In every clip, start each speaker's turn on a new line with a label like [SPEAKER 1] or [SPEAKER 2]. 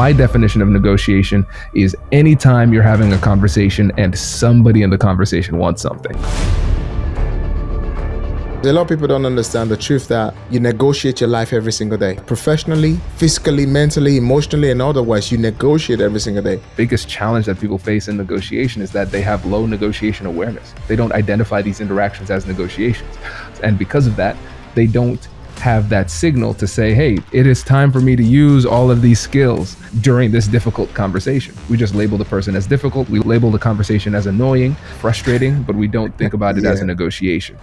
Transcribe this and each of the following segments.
[SPEAKER 1] My definition of negotiation is anytime you're having a conversation and somebody in the conversation wants something.
[SPEAKER 2] A lot of people don't understand the truth that you negotiate your life every single day. Professionally, physically, mentally, emotionally, and otherwise, you negotiate every single day.
[SPEAKER 1] Biggest challenge that people face in negotiation is that they have low negotiation awareness. They don't identify these interactions as negotiations. And because of that, they don't have that signal to say, hey, it is time for me to use all of these skills during this difficult conversation. We just label the person as difficult. We label the conversation as annoying, frustrating, but we don't think about it as a negotiation.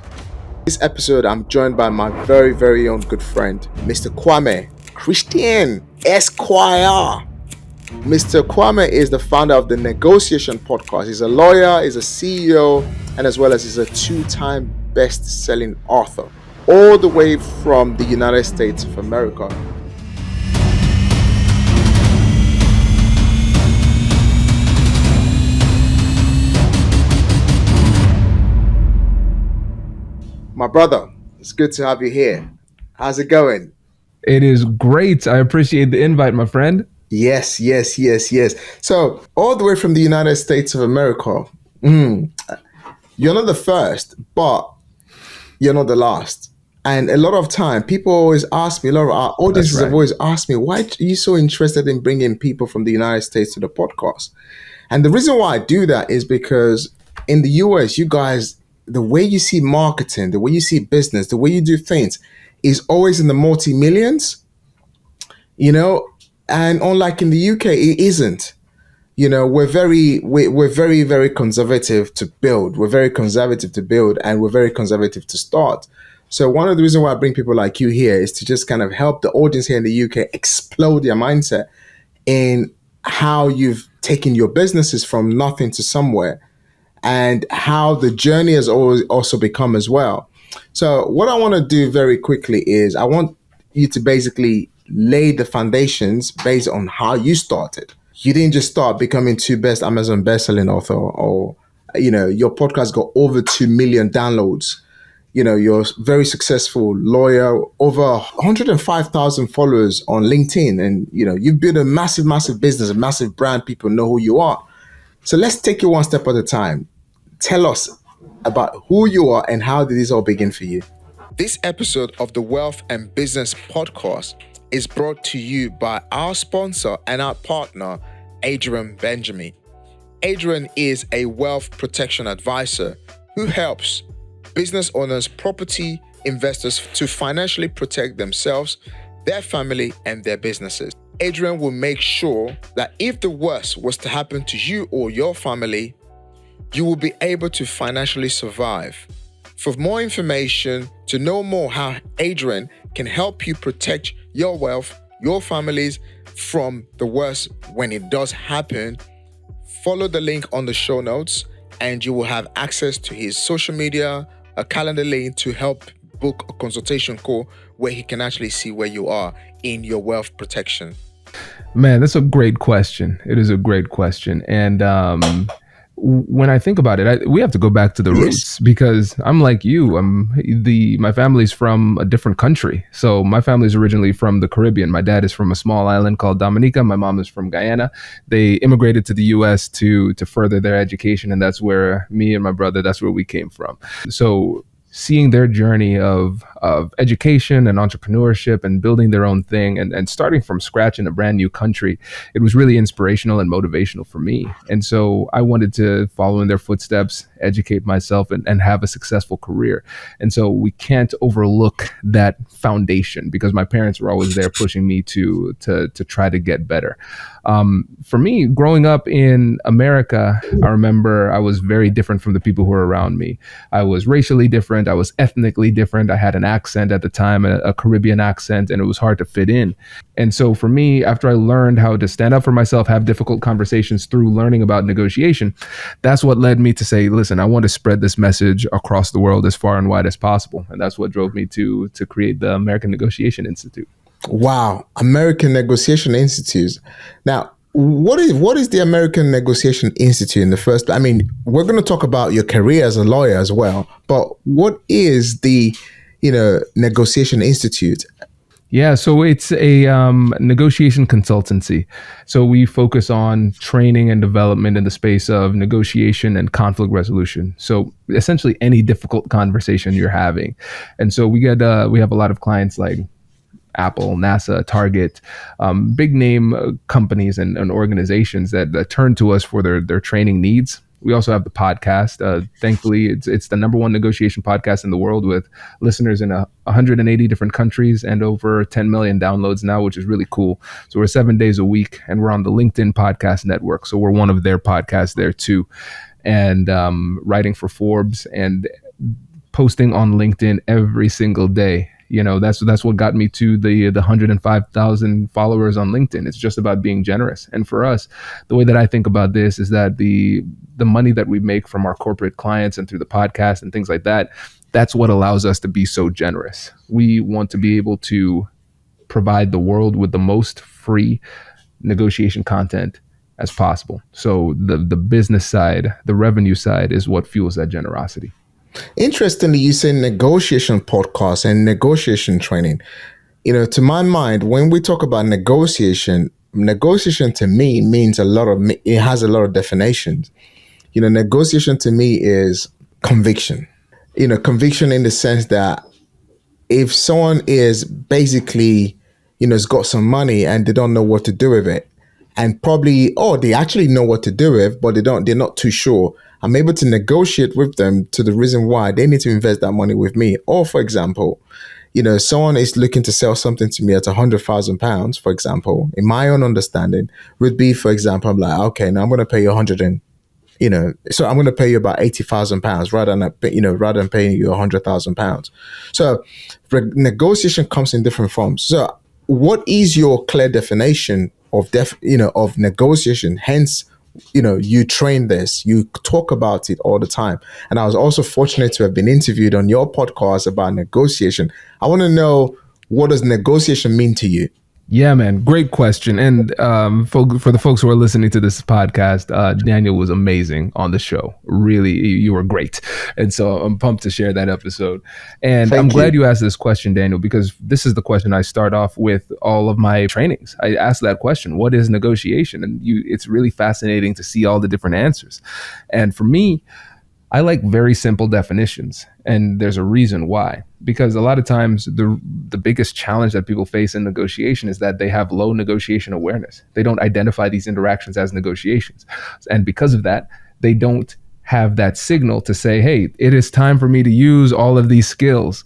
[SPEAKER 2] This episode, I'm joined by my very, very own good friend, Mr. Kwame Christian, Esquire. Mr. Kwame is the founder of the Negotiation Podcast. He's a lawyer, he's a CEO, and as well as he's a 2-time best-selling author, all the way from the United States of America. My brother, it's good to have you here. How's it going?
[SPEAKER 1] It is great. I appreciate the invite, my friend.
[SPEAKER 2] Yes. So, all the way from the United States of America, you're not the first, but you're not the last. And a lot of time, people always ask me, a lot of our audiences have always asked me, why are you so interested in bringing people from the United States to the podcast? And the reason why I do that is because in the US, you guys, the way you see marketing, the way you see business, the way you do things is always in the multi-millions, and unlike in the UK, it isn't. We're very, very conservative to build. We're very conservative to build, and we're very conservative to start. So one of the reasons why I bring people like you here is to just kind of help the audience here in the UK explode their mindset in how you've taken your businesses from nothing to somewhere, and how the journey has always also become as well. So what I want to do very quickly is I want you to basically lay the foundations based on how you started. You didn't just start becoming Amazon best-selling author, or your podcast got over 2 million downloads. You're a very successful lawyer, over 105,000 followers on LinkedIn, and you've built a massive business, a massive brand. People know who you are. So let's take it one step at a time. Tell us about who you are and how did this all begin for you? This episode of the Wealth and Business Podcast is brought to you by our sponsor and our partner, Adrian Benjamin. Adrian is a wealth protection advisor who helps business owners, property investors to financially protect themselves, their family, and their businesses. Adrian will make sure that if the worst was to happen to you or your family, you will be able to financially survive. For more information, to know more how Adrian can help you protect your wealth, your families from the worst when it does happen, follow the link on the show notes and you will have access to his social media, a calendar link to help book a consultation call where he can actually see where you are in your wealth protection.
[SPEAKER 1] Man, that's a great question. It is a great question. And when I think about it, we have to go back to the roots, because I'm like you. My family's from a different country. So my family's originally from the Caribbean. My dad is from a small island called Dominica. My mom is from Guyana. They immigrated to the US to further their education. And that's where me and my brother, that's where we came from. So seeing their journey of education and entrepreneurship and building their own thing and starting from scratch in a brand new country, it was really inspirational and motivational for me. And so I wanted to follow in their footsteps, educate myself, and have a successful career. And so we can't overlook that foundation, because my parents were always there pushing me to try to get better. For me, growing up in America, I remember I was very different from the people who were around me. I was racially different. I was ethnically different. I had an accent at the time, a Caribbean accent, and it was hard to fit in. And so for me, after I learned how to stand up for myself, have difficult conversations through learning about negotiation, that's what led me to say, listen, I want to spread this message across the world as far and wide as possible. And that's what drove me to create the American Negotiation Institute.
[SPEAKER 2] Wow, American Negotiation Institute. Now, what is the American Negotiation Institute in the first? I mean, we're going to talk about your career as a lawyer as well, but what is the Negotiation Institute?
[SPEAKER 1] Yeah, so it's a negotiation consultancy. So we focus on training and development in the space of negotiation and conflict resolution. So essentially, any difficult conversation you're having, and so we have a lot of clients like Apple, NASA, Target, big name companies and organizations that turn to us for their training needs. We also have the podcast. Thankfully, it's the number one negotiation podcast in the world with listeners in 180 different countries and over 10 million downloads now, which is really cool. So we're 7 days a week, and we're on the LinkedIn Podcast Network. So we're one of their podcasts there too, and writing for Forbes and posting on LinkedIn every single day. You know, that's what got me to the 105,000 followers on LinkedIn. It's just about being generous. And for us, the way that I think about this is that the money that we make from our corporate clients and through the podcast and things like that, that's what allows us to be so generous. We want to be able to provide the world with the most free negotiation content as possible. So the business side, the revenue side is what fuels that generosity.
[SPEAKER 2] Interestingly, you say negotiation podcast and negotiation training. To my mind, when we talk about negotiation, negotiation to me means it has a lot of definitions. Negotiation to me is conviction. Conviction in the sense that if someone is basically, has got some money and they don't know what to do with it, and probably, or they actually know what to do with, but they're not too sure. I'm able to negotiate with them to the reason why they need to invest that money with me. Or for example, someone is looking to sell something to me at £100,000, for example, in my own understanding, would be, for example, I'm like, okay, now I'm going to pay you 100 and, so I'm going to pay you about £80,000 rather than paying you £100,000. So negotiation comes in different forms. So what is your clear definition of negotiation? Hence, you train this, you talk about it all the time. And I was also fortunate to have been interviewed on your podcast about negotiation. I want to know, what does negotiation mean to you?
[SPEAKER 1] Yeah, man. Great question. And for the folks who are listening to this podcast, Daniel was amazing on the show. Really, you were great. And so I'm pumped to share that episode. And I'm glad you asked this question, Daniel, because this is the question I start off with all of my trainings. I ask that question, what is negotiation? And it's really fascinating to see all the different answers. And for me, I like very simple definitions, and there's a reason why. Because a lot of times the biggest challenge that people face in negotiation is that they have low negotiation awareness. They don't identify these interactions as negotiations. And because of that, they don't have that signal to say, hey, it is time for me to use all of these skills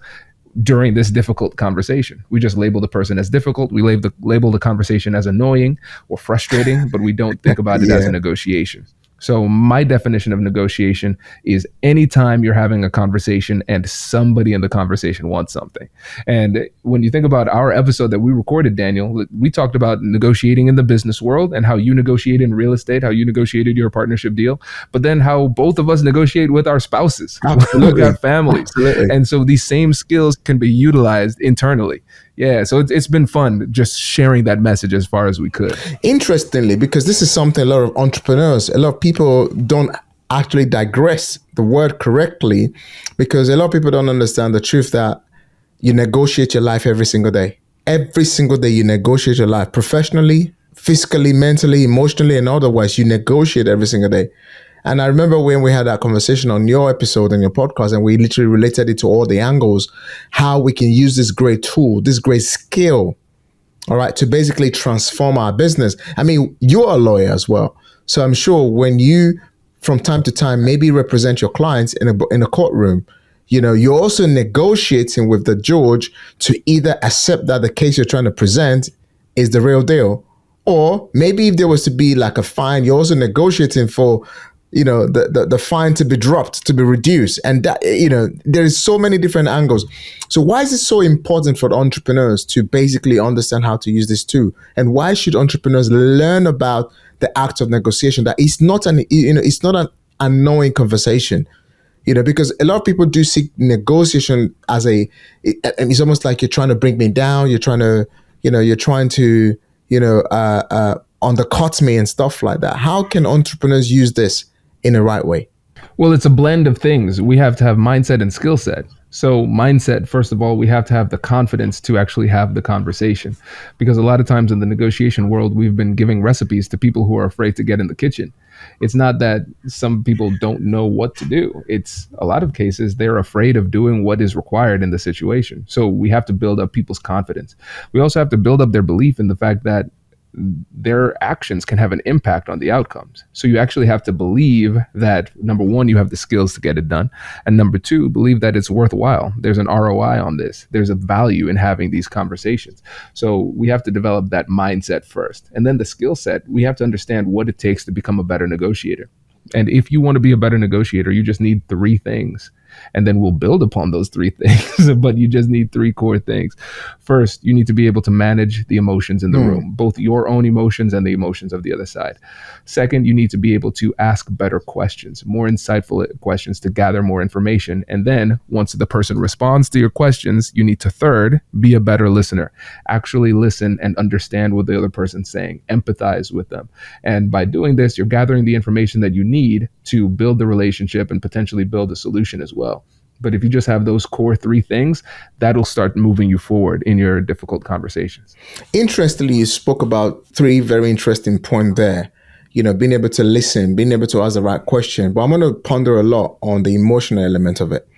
[SPEAKER 1] during this difficult conversation. We just label the person as difficult. We label the conversation as annoying or frustrating, but we don't think about it as a negotiation. So my definition of negotiation is anytime you're having a conversation and somebody in the conversation wants something. And when you think about our episode that we recorded, Daniel, we talked about negotiating in the business world and how you negotiate in real estate, how you negotiated your partnership deal, but then how both of us negotiate with our spouses, with our families. Absolutely. And so these same skills can be utilized internally. Yeah, so it's been fun just sharing that message as far as we could.
[SPEAKER 2] Interestingly, because this is something a lot of entrepreneurs, a lot of people don't actually digress the word correctly, because a lot of people don't understand the truth that you negotiate your life every single day. Every single day you negotiate your life professionally, physically, mentally, emotionally, and otherwise. You negotiate every single day. And I remember when we had that conversation on your episode and your podcast, and we literally related it to all the angles, how we can use this great tool, this great skill, all right, to basically transform our business. I mean, you're a lawyer as well. So I'm sure when you, from time to time, maybe represent your clients in a courtroom, you're also negotiating with the judge to either accept that the case you're trying to present is the real deal, or maybe if there was to be like a fine, you're also negotiating for the fine to be dropped, to be reduced. And that, there is so many different angles. So why is it so important for the entrepreneurs to basically understand how to use this tool? And why should entrepreneurs learn about the act of negotiation? That it's not an annoying conversation, because a lot of people do see negotiation as and it's almost like you're trying to bring me down. You're trying to, undercut me and stuff like that. How can entrepreneurs use this in the right way?
[SPEAKER 1] Well, it's a blend of things. We have to have mindset and skill set. So, mindset, first of all, we have to have the confidence to actually have the conversation. Because a lot of times in the negotiation world, we've been giving recipes to people who are afraid to get in the kitchen. It's not that some people don't know what to do. It's a lot of cases they're afraid of doing what is required in the situation. So, we have to build up people's confidence. We also have to build up their belief in the fact that their actions can have an impact on the outcomes. So you actually have to believe that, number one, you have the skills to get it done. And number two, believe that it's worthwhile. There's an ROI on this. There's a value in having these conversations. So we have to develop that mindset first. And then the skill set, we have to understand what it takes to become a better negotiator. And if you want to be a better negotiator, you just need three things. And then we'll build upon those three things. But you just need three core things. First, you need to be able to manage the emotions in the room, both your own emotions and the emotions of the other side. Second, you need to be able to ask better questions, more insightful questions to gather more information. And then once the person responds to your questions, you need to, third, be a better listener. Actually listen and understand what the other person's saying, empathize with them. And by doing this, you're gathering the information that you need to build the relationship and potentially build a solution as well. But if you just have those core three things, that'll start moving you forward in your difficult conversations.
[SPEAKER 2] Interestingly, you spoke about three very interesting points there. You know, being able to listen, being able to ask the right question. But I'm going to ponder a lot on the emotional element of it.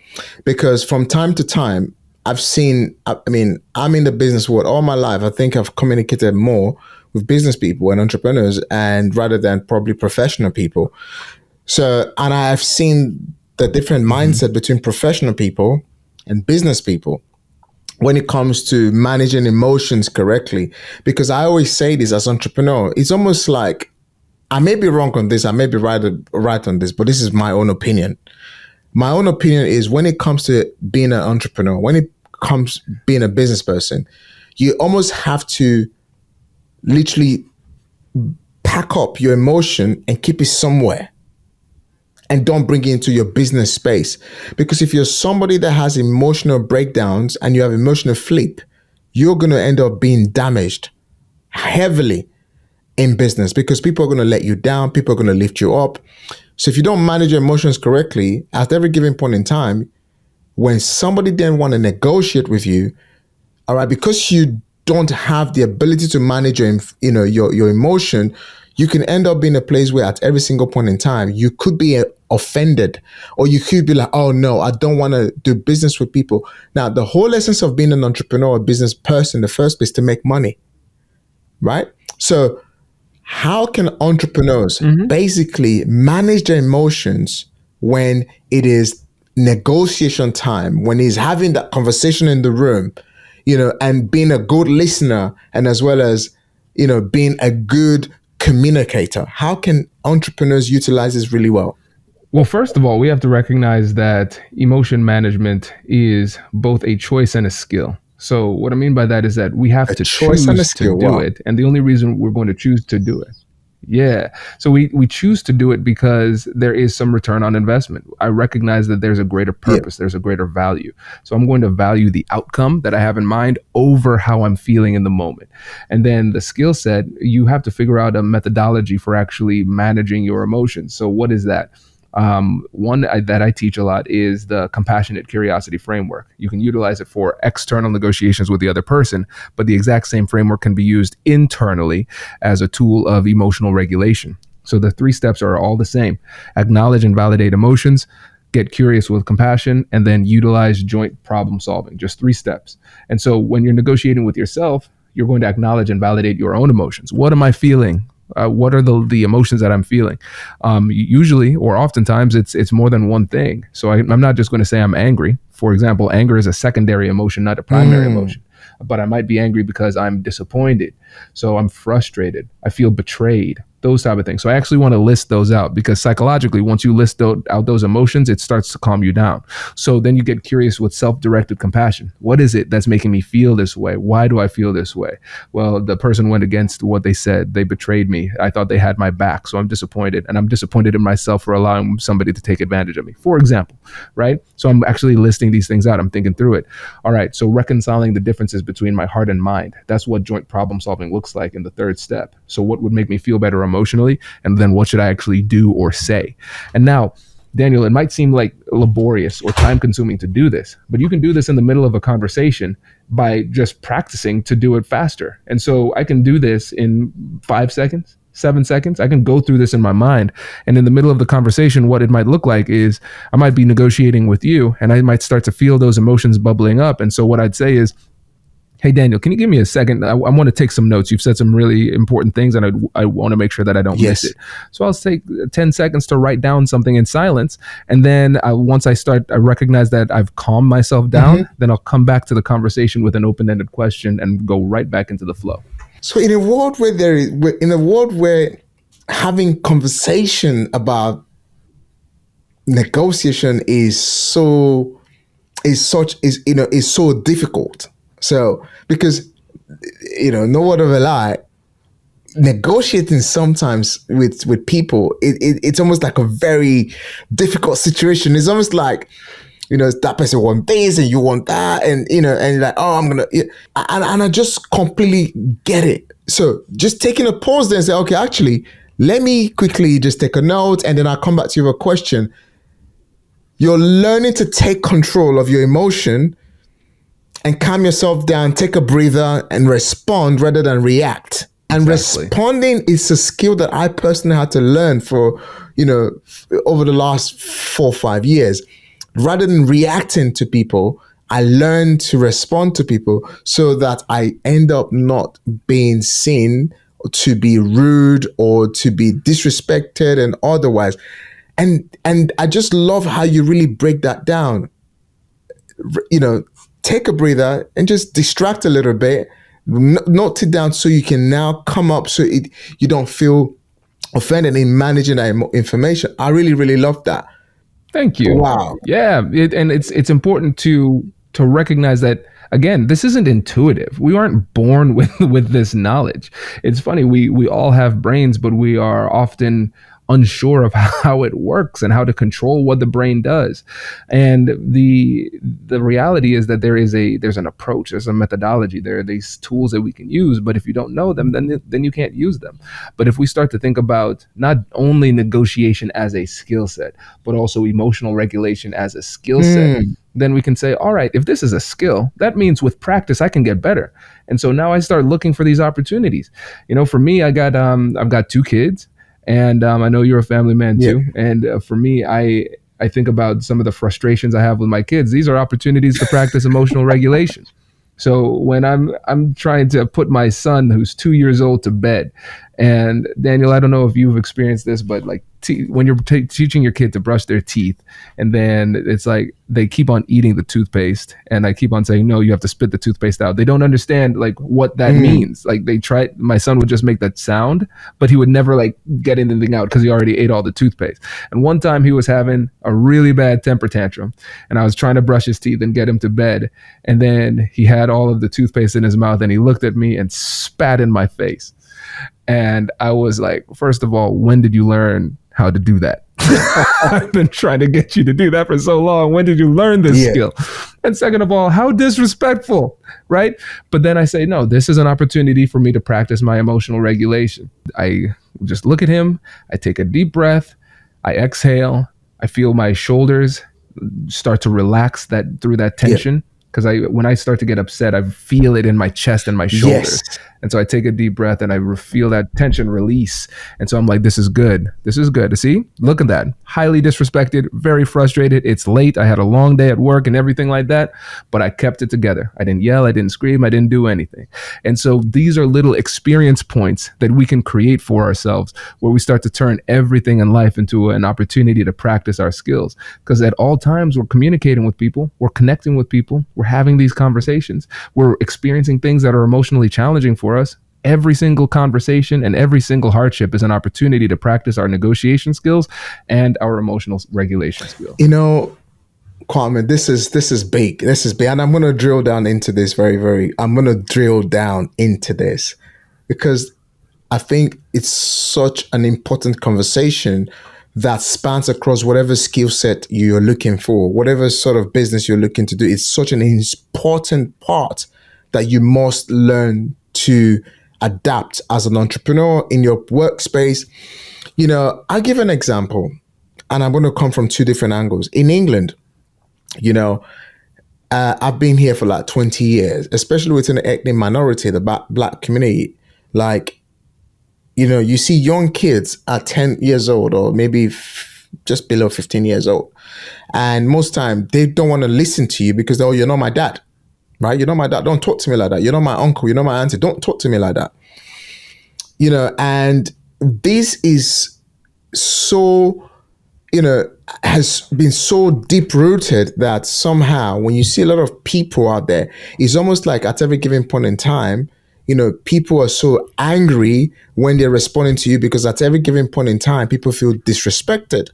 [SPEAKER 2] Because from time to time, I'm in the business world all my life. I think I've communicated more with business people and entrepreneurs and rather than probably professional people. So, and I've seen the different mindset between professional people and business people when it comes to managing emotions correctly. Because I always say this as entrepreneur, it's almost like I may be wrong on this, I may be right on this, but this is my own opinion. My own opinion is when it comes to being an entrepreneur, when it comes being a business person, you almost have to literally pack up your emotion and keep it somewhere and don't bring it into your business space. Because if you're somebody that has emotional breakdowns and you have emotional flip, you're going to end up being damaged heavily in business because people are going to let you down. People are going to lift you up. So if you don't manage your emotions correctly at every given point in time, when somebody then want to negotiate with you, all right, because you don't have the ability to manage your emotion, you can end up being a place where at every single point in time, you could be offended or you could be like, oh no, I don't want to do business with people. Now, the whole essence of being an entrepreneur or business person in the first place is to make money, right? So how can entrepreneurs basically manage their emotions when it is negotiation time, when he's having that conversation in the room, and being a good listener and as well as, being a good communicator? How can entrepreneurs utilize this really well?
[SPEAKER 1] Well, first of all, we have to recognize that emotion management is both a choice and a skill. So, what I mean by that is that we have
[SPEAKER 2] A
[SPEAKER 1] to
[SPEAKER 2] choice and a
[SPEAKER 1] choose to
[SPEAKER 2] skill.
[SPEAKER 1] do
[SPEAKER 2] Wow.
[SPEAKER 1] it. And the only reason we're going to choose to do it. Yeah. So we choose to do it because there is some return on investment. I recognize that there's a greater
[SPEAKER 2] Yeah.
[SPEAKER 1] purpose, there's a greater value. So I'm going to value the outcome that I have in mind over how I'm feeling in the moment. And then the skill set, you have to figure out a methodology for actually managing your emotions. So what is that? That I teach a lot is the compassionate curiosity framework. You can utilize it for external negotiations with the other person, but the exact same framework can be used internally as a tool of emotional regulation. So the three steps are all the same: acknowledge and validate emotions, get curious with compassion, and then utilize joint problem solving. Just three steps. And so when you're negotiating with yourself, you're going to acknowledge and validate your own emotions. What am I feeling? What are the emotions that I'm feeling? Usually, or oftentimes, it's more than one thing. So I'm not just going to say I'm angry. For example, anger is a secondary emotion, not a primary emotion. But I might be angry because I'm disappointed. So I'm frustrated. I feel betrayed. Those type of things. So I actually want to list those out because psychologically, once you list out those emotions, it starts to calm you down. So then you get curious with self-directed compassion. What is it that's making me feel this way? Why do I feel this way? Well, the person went against what they said. They betrayed me. I thought they had my back. So I'm disappointed. And I'm disappointed in myself for allowing somebody to take advantage of me, for example, right? So I'm actually listing these things out. I'm thinking through it. All right. So reconciling the differences between my heart and mind. That's what joint problem solving looks like in the third step. So what would make me feel better emotionally, and then what should I actually do or say? And now Daniel, it might seem like laborious or time consuming to do this, but you can do this in the middle of a conversation by just practicing to do it faster. And so I can do this in 5 seconds, 7 seconds. I can go through this in my mind. And in the middle of the conversation, what it might look like is I might be negotiating with you and I might start to feel those emotions bubbling up. And so what I'd say is, hey, Daniel, can you give me a second? I want to take some notes. You've said some really important things, and I want to make sure that I don't miss
[SPEAKER 2] Yes.
[SPEAKER 1] it. So I'll take 10 seconds to write down something in silence. And then once I recognize that I've calmed myself down, then I'll come back to the conversation with an open-ended question and go right back into the flow.
[SPEAKER 2] So in a world where in a world where having conversation about negotiation is so difficult. So because no word of a lie, negotiating sometimes with people, it's almost like a very difficult situation. It's almost like that person want this and you want that, and and you're like, oh, I'm gonna, and I just completely get it. So just taking a pause there and say, okay, actually, let me quickly just take a note, and then I'll come back to you with a question. You're learning to take control of your emotion and calm yourself down, take a breather, and respond rather than react. And
[SPEAKER 1] Exactly.
[SPEAKER 2] responding is a skill that I personally had to learn for, over the last 4 or 5 years. Rather than reacting to people, I learned to respond to people so that I end up not being seen to be rude or to be disrespected and otherwise. And I just love how you really break that down. Take a breather and just distract a little bit, note it down so you can now come up so you don't feel offended in managing that information. I really, really love that.
[SPEAKER 1] Thank you.
[SPEAKER 2] Wow.
[SPEAKER 1] Yeah, and it's important to recognize that, again, this isn't intuitive. We aren't born with this knowledge. It's funny, we all have brains, but we are often unsure of how it works and how to control what the brain does. And the reality is that there's an approach, there's a methodology, there are these tools that we can use, but if you don't know them, then you can't use them. But if we start to think about not only negotiation as a skill set, but also emotional regulation as a skill set, then we can say, all right, if this is a skill, that means with practice I can get better. And so now I start looking for these opportunities. For me, I've got 2 kids. And I know you're a family man too. Yeah. And for me, I think about some of the frustrations I have with my kids. These are opportunities to practice emotional regulation. So when I'm trying to put my son, who's 2 years old, to bed, and Daniel, I don't know if you've experienced this, but like when you're teaching your kid to brush their teeth, and then it's like they keep on eating the toothpaste, and I keep on saying, no, you have to spit the toothpaste out. They don't understand like what that means. Like my son would just make that sound, but he would never like get anything out because he already ate all the toothpaste. And one time he was having a really bad temper tantrum, and I was trying to brush his teeth and get him to bed, and then he had all of the toothpaste in his mouth, and he looked at me and spat in my face. And I was like, first of all, when did you learn how to do that? I've been trying to get you to do that for so long. When did you learn this skill? And second of all, how disrespectful, right? But then I say, no, this is an opportunity for me to practice my emotional regulation. I just look at him, I take a deep breath, I exhale, I feel my shoulders start to relax through that tension. Because when I start to get upset, I feel it in my chest and my shoulders. Yes. And so I take a deep breath and I feel that tension release. And so I'm like, this is good. This is good. See, look at that. Highly disrespected, very frustrated. It's late. I had a long day at work and everything like that, but I kept it together. I didn't yell. I didn't scream. I didn't do anything. And so these are little experience points that we can create for ourselves where we start to turn everything in life into an opportunity to practice our skills. Because at all times we're communicating with people, we're connecting with people, we're having these conversations, we're experiencing things that are emotionally challenging for us. Every single conversation and every single hardship is an opportunity to practice our negotiation skills and our emotional regulation skills.
[SPEAKER 2] Kwame, this is big. This is big. And I'm going to drill down into this I'm going to drill down into this because I think it's such an important conversation that spans across whatever skill set you're looking for, whatever sort of business you're looking to do. It's such an important part that you must learn to adapt as an entrepreneur in your workspace. I'll give an example. And I'm going to come from two different angles. In England, you know, I've been here for like 20 years, especially within the ethnic minority, the black community. Like, you see young kids at 10 years old or maybe just below 15 years old. And most time they don't want to listen to you because, oh, you're not my dad, right? You're not my dad. Don't talk to me like that. You're not my uncle. You're not my auntie. Don't talk to me like that. And this is so, has been so deep rooted that somehow when you see a lot of people out there, it's almost like at every given point in time, people are so angry when they're responding to you because at every given point in time, people feel disrespected.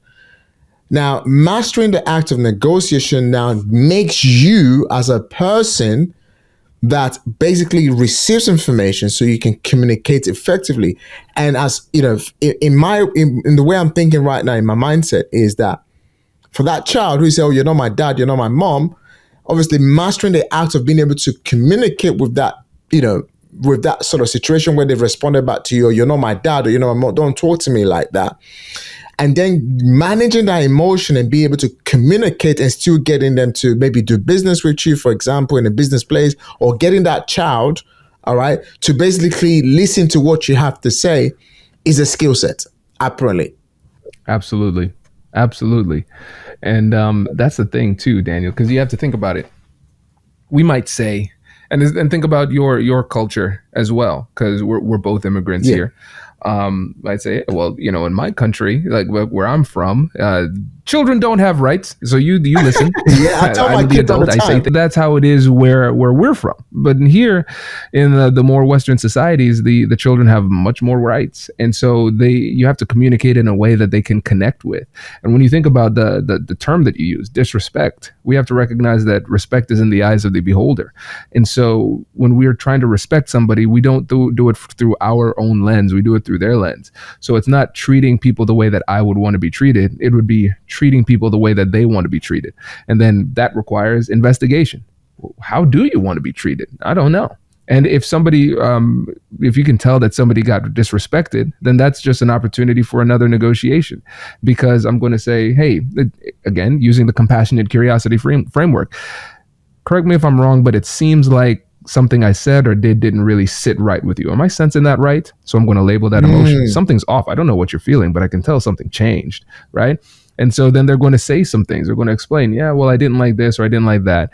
[SPEAKER 2] Now, mastering the act of negotiation now makes you as a person that basically receives information so you can communicate effectively. And as in the way I'm thinking right now in my mindset is that for that child who says, oh, you're not my dad, you're not my mom, obviously mastering the act of being able to communicate with that, with that sort of situation where they've responded back to you, or you're not my dad, or you're not my mom, don't talk to me like that. And then managing that emotion and be able to communicate and still getting them to maybe do business with you, for example, in a business place, or getting that child, all right, to basically listen to what you have to say is a skill set, apparently.
[SPEAKER 1] Absolutely. Absolutely. And that's the thing too, Daniel, because you have to think about it. We might say, and think about your culture as well, because we're both immigrants here. I'd say, well, in my country, like where I'm from, children don't have rights. So you listen.
[SPEAKER 2] Yeah, I tell my
[SPEAKER 1] I'm the
[SPEAKER 2] kids all the
[SPEAKER 1] adult. I say
[SPEAKER 2] time.
[SPEAKER 1] that's how it is where we're from. But here, in the more Western societies, the children have much more rights, and so you have to communicate in a way that they can connect with. And when you think about the term that you use, disrespect, we have to recognize that respect is in the eyes of the beholder. And so when we are trying to respect somebody, we don't do it through our own lens. We do it through their lens. So it's not treating people the way that I would want to be treated. It would be treating people the way that they want to be treated. And then that requires investigation. How do you want to be treated? I don't know. And if somebody, if you can tell that somebody got disrespected, then that's just an opportunity for another negotiation. Because I'm going to say, hey, again, using the compassionate curiosity framework, correct me if I'm wrong, but it seems like something I said or didn't really sit right with you. Am I sensing that right? So I'm going to label that emotion. Something's off. I don't know what you're feeling, but I can tell something changed, right? And so then they're going to say some things. They're going to explain, yeah, well, I didn't like this or I didn't like that.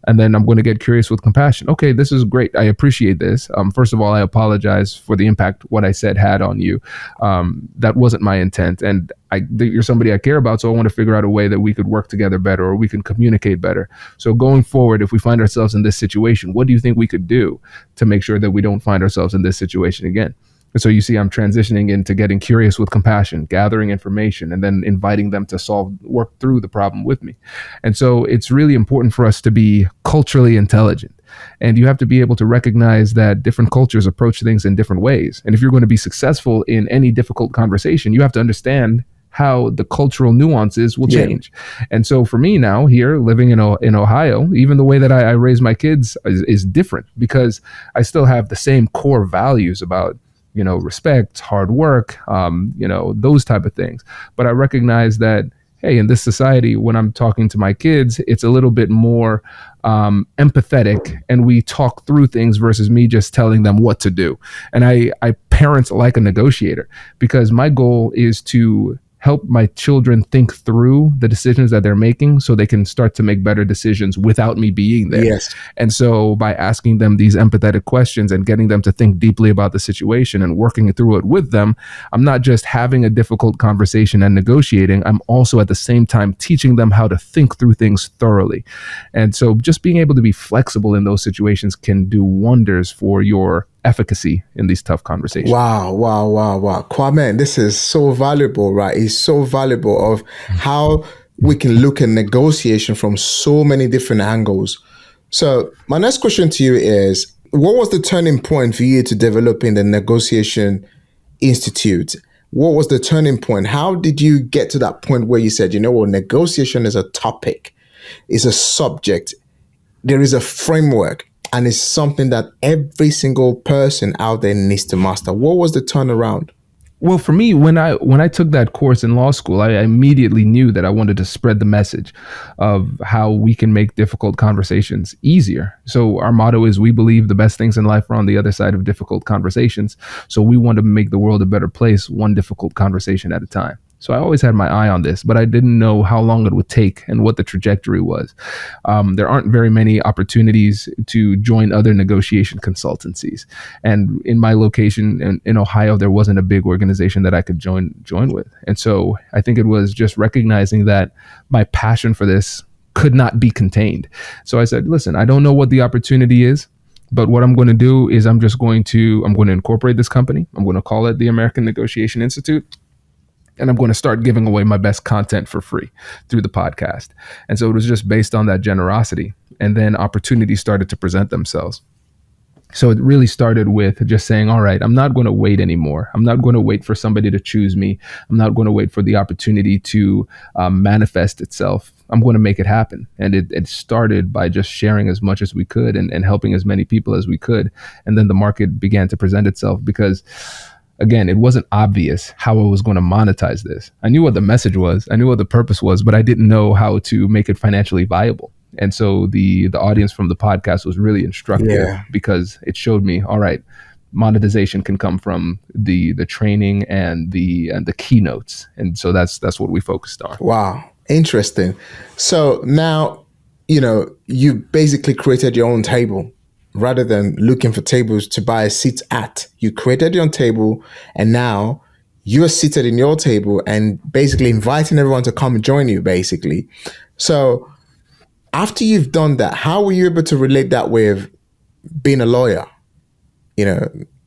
[SPEAKER 1] And then I'm going to get curious with compassion. Okay, this is great. I appreciate this. First of all, I apologize for the impact what I said had on you. That wasn't my intent. And you're somebody I care about, so I want to figure out a way that we could work together better or we can communicate better. So going forward, if we find ourselves in this situation, what do you think we could do to make sure that we don't find ourselves in this situation again? And so you see, I'm transitioning into getting curious with compassion, gathering information, and then inviting them to work through the problem with me. And so it's really important for us to be culturally intelligent. And you have to be able to recognize that different cultures approach things in different ways. And if you're going to be successful in any difficult conversation, you have to understand how the cultural nuances will change. And so for me now, here living in Ohio, even the way that I raise my kids is different because I still have the same core values about respect, hard work, those type of things. But I recognize that, hey, in this society, when I'm talking to my kids, it's a little bit more empathetic and we talk through things versus me just telling them what to do. And I parent like a negotiator because my goal is to help my children think through the decisions that they're making so they can start to make better decisions without me being there.
[SPEAKER 2] Yes.
[SPEAKER 1] And so by asking them these empathetic questions and getting them to think deeply about the situation and working through it with them, I'm not just having a difficult conversation and negotiating, I'm also at the same time teaching them how to think through things thoroughly. And so just being able to be flexible in those situations can do wonders for your efficacy in these tough conversations.
[SPEAKER 2] Wow. Kwame, this is so valuable, right? It's so valuable of how we can look at negotiation from so many different angles. So my next question to you is, what was the turning point for you to developing the Negotiation Institute? What was the turning point? How did you get to that point where you said, negotiation is a topic, is a subject, there is a framework, and it's something that every single person out there needs to master? What was the turnaround?
[SPEAKER 1] Well, for me, when I took that course in law school, I immediately knew that I wanted to spread the message of how we can make difficult conversations easier. So our motto is we believe the best things in life are on the other side of difficult conversations. So we want to make the world a better place, one difficult conversation at a time. So I always had my eye on this, but I didn't know how long it would take and what the trajectory was. There aren't very many opportunities to join other negotiation consultancies, and in my location in Ohio, there wasn't a big organization that I could join with. And so I think it was just recognizing that my passion for this could not be contained. So I said, listen, I don't know what the opportunity is. But what I'm going to do is I'm going to incorporate this company. I'm going to call it the American Negotiation Institute, and I'm going to start giving away my best content for free through the podcast. And so it was just based on that generosity. And then opportunities started to present themselves. So it really started with just saying, all right, I'm not going to wait anymore. I'm not going to wait for somebody to choose me. I'm not going to wait for the opportunity to manifest itself. I'm going to make it happen. And it started by just sharing as much as we could and helping as many people as we could. And then the market began to present itself because, again, it wasn't obvious how I was going to monetize this. I knew what the message was, I knew what the purpose was, but I didn't know how to make it financially viable. And so the audience from the podcast was really instructive because it showed me, all right, monetization can come from the training and the keynotes. And so that's what we focused on.
[SPEAKER 2] Wow, interesting. So now, you basically created your own table rather than looking for tables to buy a seat at. You created your own table, and now you're seated in your table and basically inviting everyone to come join you, basically. So after you've done that, how were you able to relate that with being a lawyer?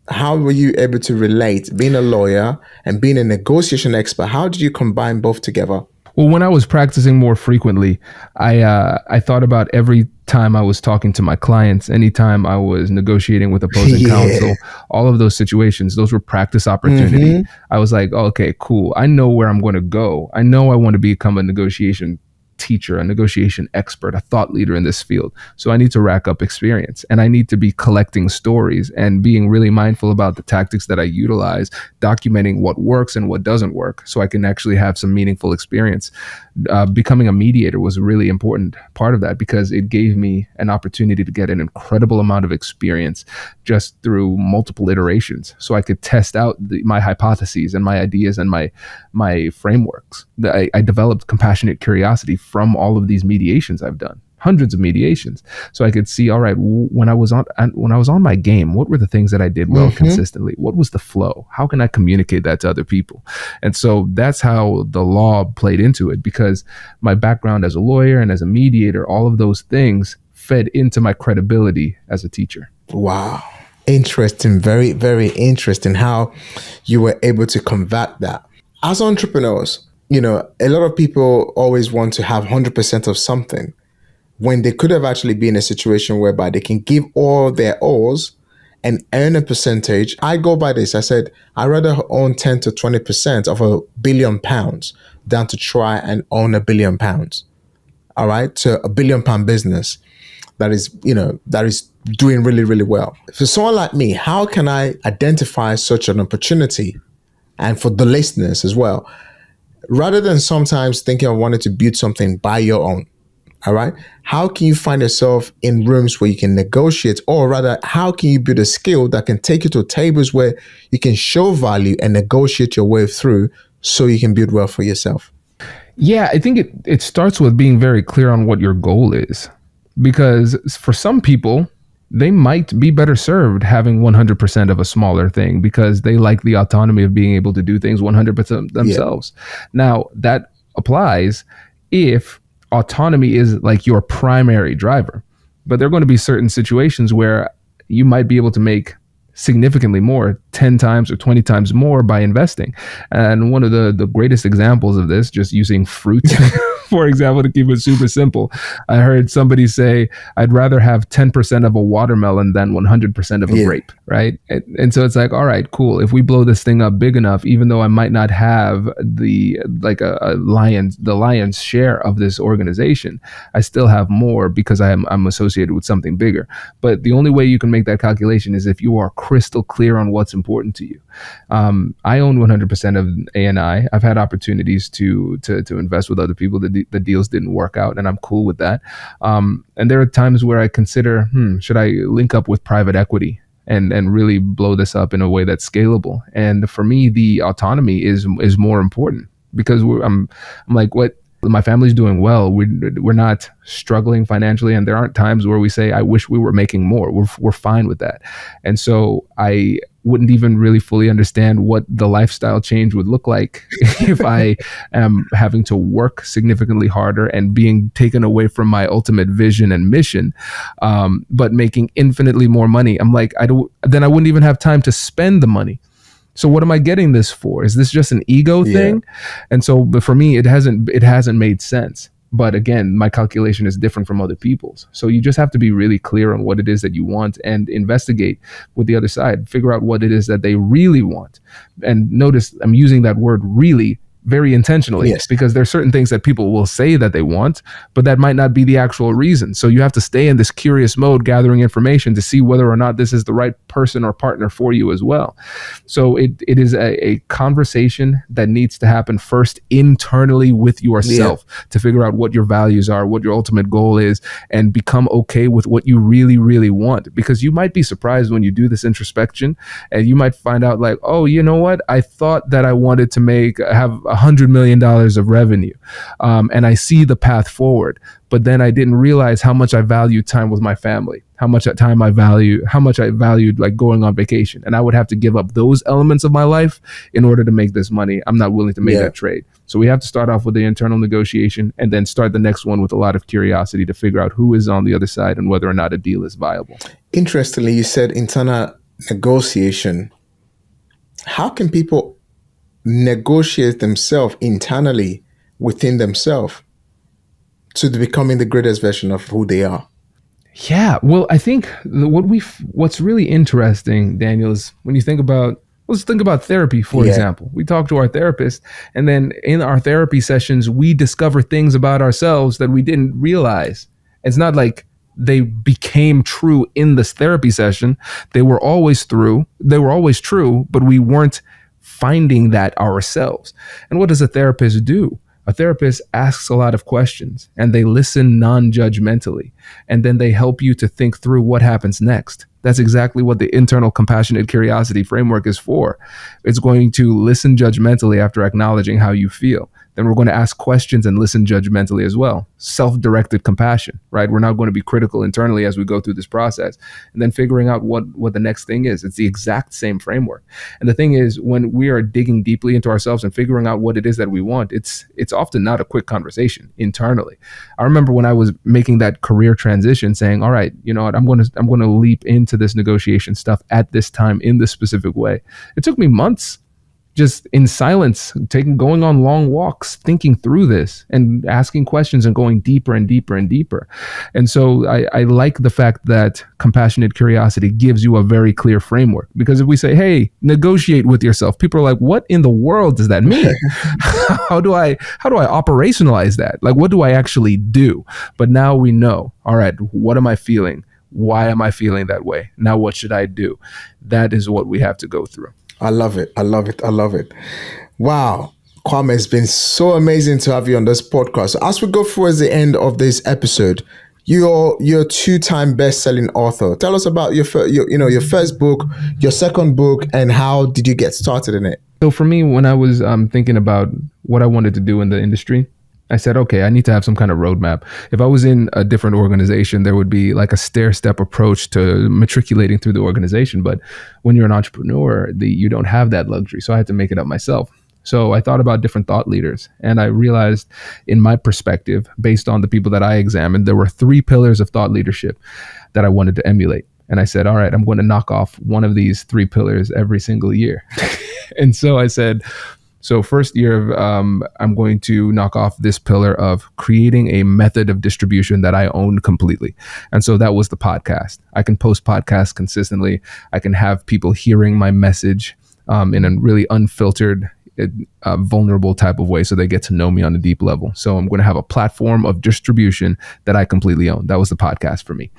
[SPEAKER 2] How were you able to relate being a lawyer and being a negotiation expert? How did you combine both together?
[SPEAKER 1] Well, when I was practicing more frequently, I thought about every time I was talking to my clients, anytime I was negotiating with opposing counsel, all of those situations, those were practice opportunity. I was like, oh, okay, cool. I know where I'm going to go. I know I want to become a negotiation teacher, a negotiation expert, a thought leader in this field. So I need to rack up experience, and I need to be collecting stories and being really mindful about the tactics that I utilize, documenting what works and what doesn't work so I can actually have some meaningful experience. Becoming a mediator was a really important part of that because it gave me an opportunity to get an incredible amount of experience just through multiple iterations. So I could test out my hypotheses and my ideas and my frameworks. I developed compassionate curiosity from all of these mediations I've done. Hundreds of mediations. So I could see, all right, when I was on my game, what were the things that I did well consistently? What was the flow? How can I communicate that to other people? And so that's how the law played into it, because my background as a lawyer and as a mediator, all of those things fed into my credibility as a teacher.
[SPEAKER 2] Wow. Interesting. Very, very interesting how you were able to combat that. As entrepreneurs, a lot of people always want to have 100% of something, when they could have actually been in a situation whereby they can give all their alls and earn a percentage. I go by this. I said, I'd rather own 10 to 20% of £1 billion than to try and own £1 billion. All right. So £1 billion business that is doing really, really well. For someone like me, how can I identify such an opportunity? And for the listeners as well, rather than sometimes thinking of wanting to build something by your own. All right. How can you find yourself in rooms where you can negotiate, or rather, how can you build a skill that can take you to tables where you can show value and negotiate your way through so you can build wealth for yourself?
[SPEAKER 1] Yeah, I think it starts with being very clear on what your goal is, because for some people, they might be better served having 100% of a smaller thing because they like the autonomy of being able to do things 100% themselves. Yeah. Now, that applies if autonomy is like your primary driver, but there are going to be certain situations where you might be able to make significantly more, 10 times or 20 times more by investing. And one of the greatest examples of this, just using fruit, for example, to keep it super simple, I heard somebody say, I'd rather have 10% of a watermelon than 100% of a grape, right? And so it's like, all right, cool. If we blow this thing up big enough, even though I might not have the lion's share of this organization, I still have more because I'm associated with something bigger. But the only way you can make that calculation is if you are crystal clear on what's important important to you. I own 100% of ANI. I've had opportunities to invest with other people. The deals didn't work out, and I'm cool with that. And there are times where I consider, should I link up with private equity and really blow this up in a way that's scalable? And for me, the autonomy is more important, because I'm like, what, my family's doing well. We're not struggling financially, and there aren't times where we say, I wish we were making more. We're fine with that. And so I wouldn't even really fully understand what the lifestyle change would look like if I am having to work significantly harder and being taken away from my ultimate vision and mission, but making infinitely more money. I'm like, then I wouldn't even have time to spend the money. So what am I getting this for? Is this just an ego thing? And so, but for me, it hasn't made sense. But again, my calculation is different from other people's. So you just have to be really clear on what it is that you want and investigate with the other side, figure out what it is that they really want. And notice I'm using that word really very intentionally, because there are certain things that people will say that they want, but that might not be the actual reason. So you have to stay in this curious mode, gathering information to see whether or not this is the right person or partner for you as well. So it is a conversation that needs to happen first internally with yourself to figure out what your values are, what your ultimate goal is, and become okay with what you really, really want. Because you might be surprised when you do this introspection, and you might find out like, oh, you know what? I thought that I wanted to have $100 million of revenue. And I see the path forward, but then I didn't realize how much I valued time with my family, how much I valued like going on vacation. And I would have to give up those elements of my life in order to make this money. I'm not willing to make that trade. So we have to start off with the internal negotiation and then start the next one with a lot of curiosity to figure out who is on the other side and whether or not a deal is viable.
[SPEAKER 2] Interestingly, you said internal negotiation. How can people negotiate themselves internally within themselves to becoming the greatest version of who they are?
[SPEAKER 1] Yeah, well, I think what's really interesting, Daniel, is when you let's think about therapy, for example. We talk to our therapist, and then in our therapy sessions, we discover things about ourselves that we didn't realize. It's not like they became true in this therapy session. They were always true, but we weren't finding that ourselves. And what does a therapist do? A therapist asks a lot of questions, and they listen non-judgmentally, and then they help you to think through what happens next. That's exactly what the internal compassionate curiosity framework is for. It's going to listen judgmentally after acknowledging how you feel. Then we're going to ask questions and listen judgmentally as well. Self-directed compassion, right? We're not going to be critical internally as we go through this process. And then figuring out what the next thing is. It's the exact same framework. And the thing is, when we are digging deeply into ourselves and figuring out what it is that we want, it's often not a quick conversation internally. I remember when I was making that career transition saying, all right, you know what, I'm going to leap into this negotiation stuff at this time in this specific way. It took me months, just in silence, going on long walks, thinking through this and asking questions and going deeper and deeper and deeper. And so I like the fact that compassionate curiosity gives you a very clear framework, because if we say, hey, negotiate with yourself, people are like, what in the world does that mean? How do I operationalize that? Like, what do I actually do? But now we know, all right, what am I feeling? Why am I feeling that way? Now, what should I do? That is what we have to go through.
[SPEAKER 2] I love it. I love it. I love it. Wow. Kwame, it's been so amazing to have you on this podcast. So as we go towards the end of this episode, you're a two-time best-selling author. Tell us about your first book, your second book, and how did you get started in it?
[SPEAKER 1] So for me, when I was thinking about what I wanted to do in the industry, I said, okay, I need to have some kind of roadmap. If I was in a different organization, there would be like a stair-step approach to matriculating through the organization. But when you're an entrepreneur, you don't have that luxury. So I had to make it up myself. So I thought about different thought leaders, and I realized in my perspective, based on the people that I examined, there were 3 pillars of thought leadership that I wanted to emulate. And I said, all right, I'm going to knock off one of these 3 pillars every single year. And so I said, so first year, I'm going to knock off this pillar of creating a method of distribution that I own completely. And so that was the podcast. I can post podcasts consistently. I can have people hearing my message in a really unfiltered, vulnerable type of way, so they get to know me on a deep level. So I'm going to have a platform of distribution that I completely own. That was the podcast for me.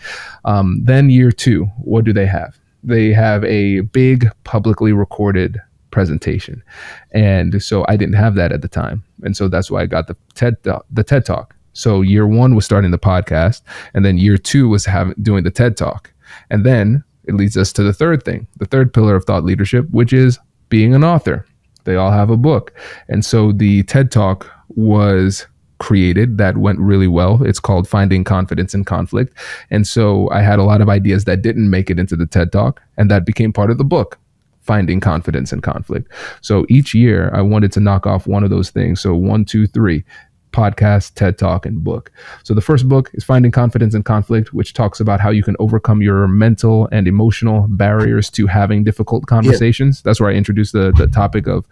[SPEAKER 1] Then year 2, what do they have? they have a big publicly recorded presentation. And so I didn't have that at the time. And so that's why I got the TED Talk. So year one was starting the podcast, and then year two was doing the TED Talk. And then it leads us to the third thing, the third pillar of thought leadership, which is being an author. They all have a book. And so the TED Talk was created that went really well. It's called Finding Confidence in Conflict. And so I had a lot of ideas that didn't make it into the TED Talk, and that became part of the book, Finding Confidence in Conflict. So each year I wanted to knock off one of those things. So 1, 2, 3, podcast, TED Talk, and book. So the first book is Finding Confidence in Conflict, which talks about how you can overcome your mental and emotional barriers to having difficult conversations. That's where I introduced the topic of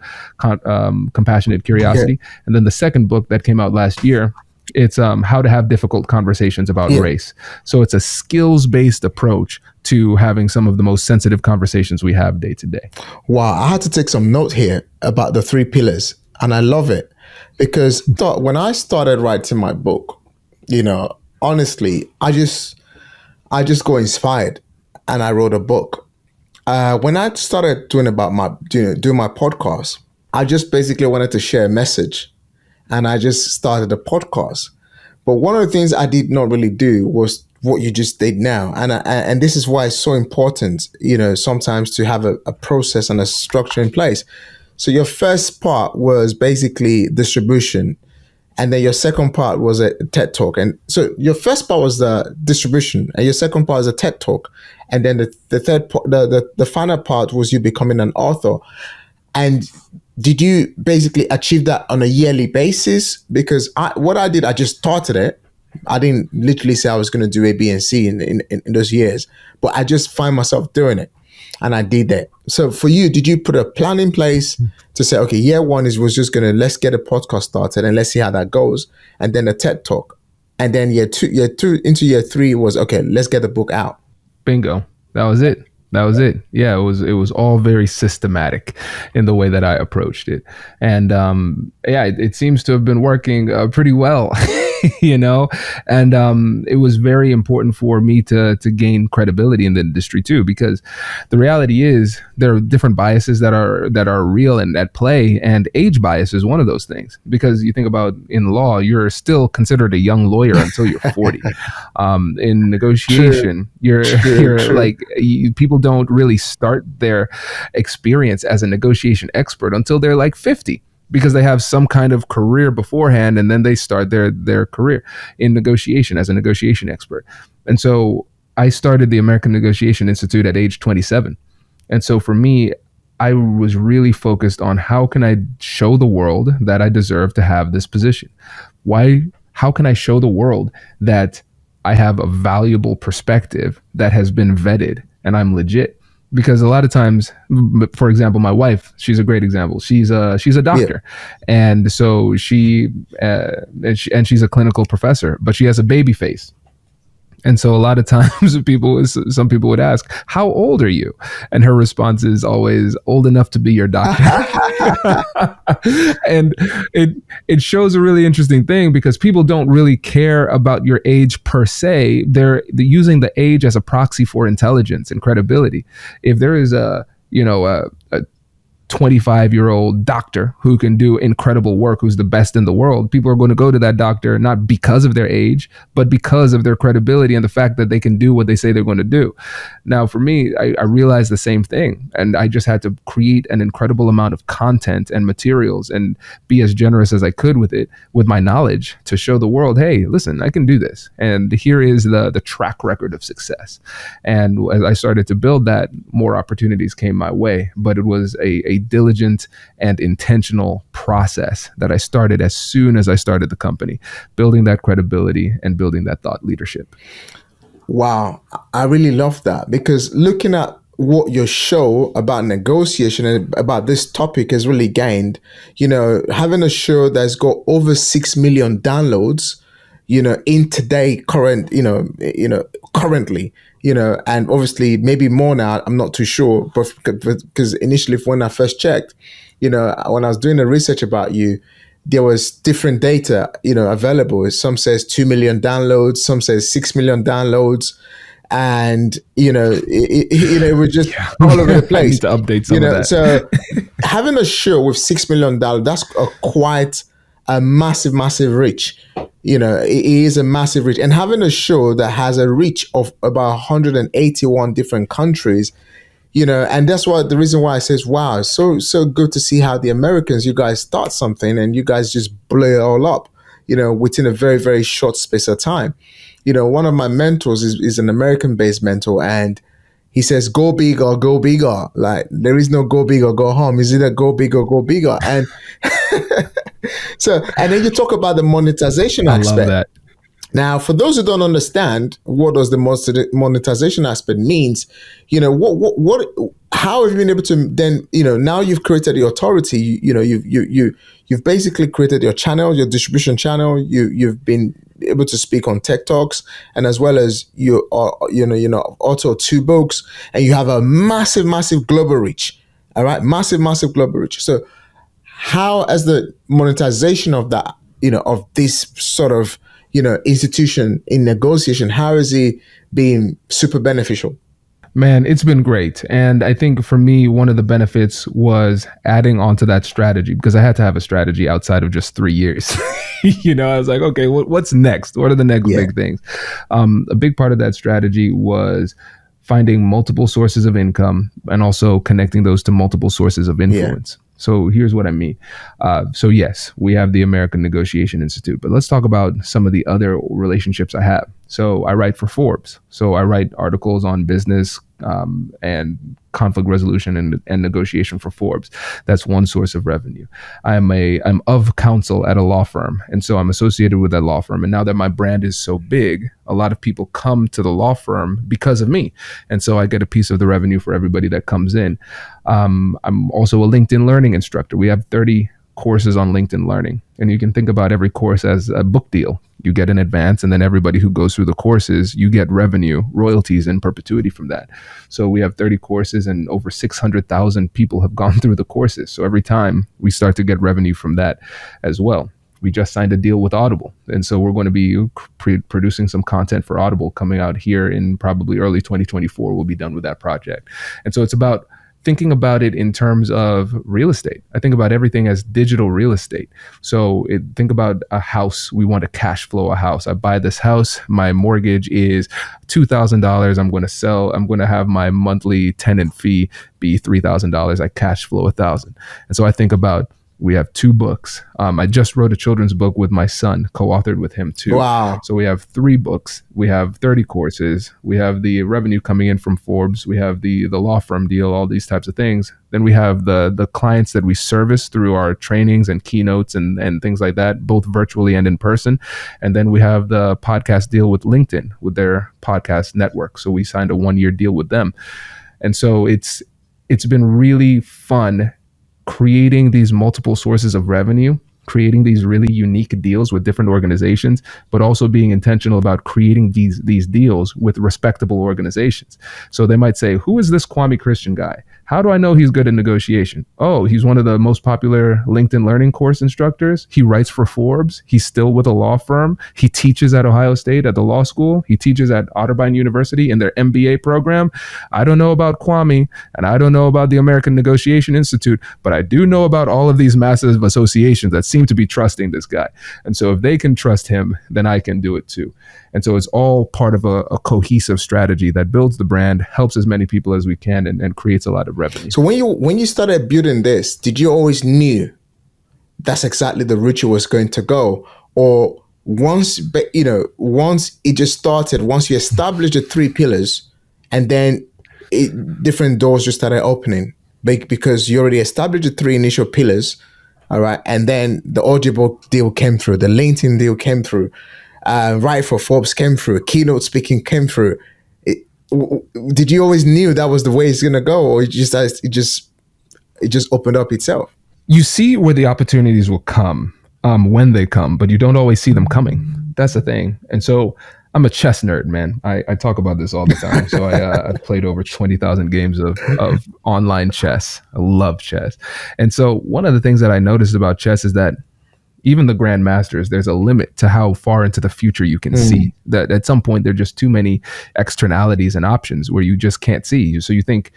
[SPEAKER 1] compassionate curiosity. And then the second book that came out last year, it's how to have difficult conversations about race. So it's a skills-based approach to having some of the most sensitive conversations we have day to day.
[SPEAKER 2] Wow, I had to take some note here about the 3 pillars, and I love it. Because when I started writing my book, honestly, I just got inspired and I wrote a book. When I started doing doing my podcast, I just basically wanted to share a message, and I just started a podcast. But one of the things I did not really do was what you just did now, and this is why it's so important, sometimes to have a process and a structure in place. So your first part was basically distribution, and then your second part was a TED Talk. And so your first part was the distribution, and your second part was a TED Talk, and then the third part, the final part was you becoming an author. And did you basically achieve that on a yearly basis? Because what I did, I just started it. I didn't literally say I was going to do A, B, and C in those years, but I just find myself doing it. And I did that. So for you, did you put a plan in place to say, okay, year one was just let's get a podcast started and let's see how that goes. And then a TED Talk. And then year two into year 3 was, okay, let's get the book out.
[SPEAKER 1] Bingo. That was it. Yeah, it was all very systematic in the way that I approached it. And it seems to have been working pretty well. And it was very important for me to gain credibility in the industry too, because the reality is there are different biases that are real and at play, and age bias is one of those things. Because you think about in law, you're still considered a young lawyer until you're 40. In negotiation, you're like, people don't really start their experience as a negotiation expert until they're like 50. Because they have some kind of career beforehand, and then they start their career in negotiation as a negotiation expert. And so I started the American Negotiation Institute at age 27. And so for me, I was really focused on how can I show the world that I deserve to have this position? How can I show the world that I have a valuable perspective that has been vetted and I'm legit? Because a lot of times, for example, my wife, she's a great example. She's a doctor, and so she's a clinical professor, but she has a baby face. And so a lot of times some people would ask, how old are you? And her response is always, old enough to be your doctor. And it shows a really interesting thing, because people don't really care about your age per se. They're using the age as a proxy for intelligence and credibility. If there is a 25-year-old doctor who can do incredible work, who's the best in the world, people are going to go to that doctor not because of their age, but because of their credibility and the fact that they can do what they say they're going to do. Now, for me, I realized the same thing, and I just had to create an incredible amount of content and materials and be as generous as I could with it, with my knowledge, to show the world, hey, listen, I can do this. And here is the track record of success. And as I started to build that, more opportunities came my way. But it was a diligent and intentional process that I started as soon as I started the company, building that credibility and building that thought leadership.
[SPEAKER 2] Wow, I really love that, because looking at what your show about negotiation and about this topic has really gained, having a show that's got over 6 million downloads, in today currently, and obviously maybe more now, I'm not too sure, but because initially when I first checked, when I was doing the research about you, there was different data, available. Some says 2 million downloads, some says 6 million downloads. and it was just
[SPEAKER 1] Yeah.
[SPEAKER 2] all over the
[SPEAKER 1] I need
[SPEAKER 2] place.
[SPEAKER 1] to update some of that.
[SPEAKER 2] So having a show with $6 million, that's a quite a massive reach. It is a massive reach, and having a show that has a reach of about 181 different countries, and that's why the reason why I says, wow, it's so good to see how the Americans, you guys start something and you guys just blow it all up, within a very, very short space of time. One of my mentors is an American based mentor, and he says, go big or go bigger. Like, there is no go big or go home. It's either go big or go bigger. And and then you talk about the monetization
[SPEAKER 1] I love
[SPEAKER 2] aspect.
[SPEAKER 1] that.
[SPEAKER 2] Now, for those who don't understand what does the monetization aspect means, how have you been able to then, now you've created the authority, you've basically created your channel, your distribution channel, you've been able to speak on tech talks, and as well as you are, author 2 books, and you have a massive global reach. All right, massive global reach. So how, as the monetization of that, of this sort of, institution in negotiation, how is it being super beneficial?
[SPEAKER 1] Man, it's been great. And I think for me, one of the benefits was adding on to that strategy, because I had to have a strategy outside of just 3 years. I was like, okay, what's next? What are the next
[SPEAKER 2] Yeah,
[SPEAKER 1] big things? A big part of that strategy was finding multiple sources of income and also connecting those to multiple sources of
[SPEAKER 2] yeah,
[SPEAKER 1] influence. So here's what I mean. So yes, we have the American Negotiation Institute, but let's talk about some of the other relationships I have. So I write for Forbes. So I write articles on business and conflict resolution and negotiation for Forbes. That's one source of revenue. I'm of counsel at a law firm, and so I'm associated with that law firm. And now that my brand is so big, a lot of people come to the law firm because of me, and so I get a piece of the revenue for everybody that comes in. I'm also a LinkedIn learning instructor. We have 30 courses on LinkedIn learning, and you can think about every course as a book deal. You get an advance, and then everybody who goes through the courses, you get revenue, royalties in perpetuity from that. So we have 30 courses, and over 600,000 people have gone through the courses. So every time we start to get revenue from that as well. We just signed a deal with Audible, and so we're going to be producing some content for Audible coming out here in probably early 2024. We'll be done with that project. And so it's about thinking about it in terms of real estate. I think about everything as digital real estate. So think about a house. We want to cash flow a house. I buy this house. My mortgage is $2,000. I'm going to sell. I'm going to have my monthly tenant fee be $3,000. I cash flow $1,000. And so I think about, we have 2 books. I just wrote a children's book with my son, co-authored with him too.
[SPEAKER 2] wow,
[SPEAKER 1] So we have 3 books. We have 30 courses. We have the revenue coming in from Forbes. We have the law firm deal, all these types of things. Then we have the clients that we service through our trainings and keynotes and things like that, both virtually and in person. And then we have the podcast deal with LinkedIn, with their podcast network. So we signed a 1-year deal with them. And so it's been really fun creating these multiple sources of revenue, creating these really unique deals with different organizations, but also being intentional about creating these deals with respectable organizations. So they might say, who is this Kwame Christian guy? How do I know he's good at negotiation? Oh, he's one of the most popular LinkedIn learning course instructors. He writes for Forbes. He's still with a law firm. He teaches at Ohio State at the law school. He teaches at Otterbein University in their MBA program. I don't know about Kwame, and I don't know about the American Negotiation Institute, but I do know about all of these massive associations that seem to be trusting this guy. And so if they can trust him, then I can do it too. And so it's all part of a cohesive strategy that builds the brand, helps as many people as we can, and creates a lot of revenue.
[SPEAKER 2] so when you started building this, did you always knew that's exactly the route you was going to go, or once it just started, once you established the 3 pillars, and then different doors just started opening, because you already established the 3 initial pillars, all right, and then the audiobook deal came through, the LinkedIn deal came through, write for Forbes came through, keynote speaking came through. Did you always knew that was the way it's gonna go, or it just opened up itself?
[SPEAKER 1] You see where the opportunities will come when they come, but you don't always see them coming. That's the thing. And so I'm a chess nerd, man. I talk about this all the time. So I've played over 20,000 games of online chess. I love chess. And so one of the things that I noticed about chess is that even the grandmasters, there's a limit to how far into the future you can see. That at some point there are just too many externalities and options where you just can't see. So you think,